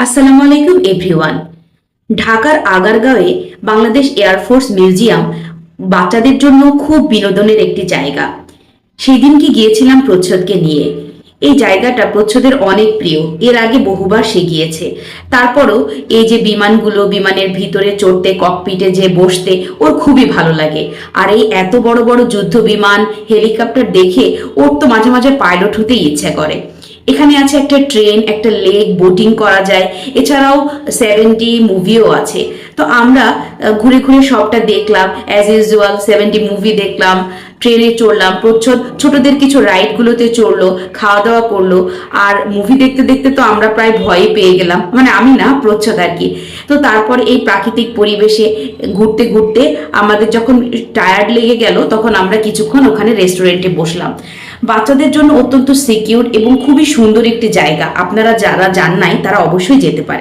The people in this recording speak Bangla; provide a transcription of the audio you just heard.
আসসালামু আলাইকুম এভরিওয়ান। ঢাকার আগারগাঁওয়ে বাংলাদেশ এয়ারফোর্স মিউজিয়াম বাচ্চাদের জন্য খুব বিনোদনের একটি জায়গা। সেই দিনকে গিয়েছিলাম প্রচ্ছদকে নিয়ে। এই জায়গাটা প্রচ্ছদের অনেক প্রিয়, এর আগে বহুবার সে গিয়েছে। তারপরও এই যে বিমানগুলো, বিমানের ভিতরে চড়তে, ককপিটে যে বসতে ওর খুবই ভালো লাগে। আর এই এত বড় বড় যুদ্ধ বিমান, হেলিকপ্টার দেখে ওর তো মাঝে মাঝে পাইলট হতেই ইচ্ছা করে। এখানে আছে একটা ট্রেন, একটা লেক, বোটিং করা যায়। এছাড়াও 70 মুভিও আছে। তো আমরা ঘুরে ঘুরে সবটা দেখলাম। অ্যাজ ইউজুয়াল 70 মুভি দেখলাম, ট্রেনে চড়লাম, প্রচ্ছদ ছোটদের কিছু রাইডগুলোতে চড়লো, খাওয়া দাওয়া করলো। আর মুভি দেখতে দেখতে তো আমরা প্রায় ভয়ই পেয়ে গেলাম, মানে আমি না, প্রচ্ছদ আর কি। তো তারপর এই প্রাকৃতিক পরিবেশে ঘুরতে ঘুরতে আমাদের যখন টায়ার্ড লেগে গেল, তখন আমরা কিছুক্ষণ ওখানে রেস্টুরেন্টে বসলাম। বাচ্চাদের জন্য অত্যন্ত সিকিউর এবং খুবই সুন্দর একটি জায়গা। আপনারা যারা যান নাই তারা অবশ্যই যেতে পারে।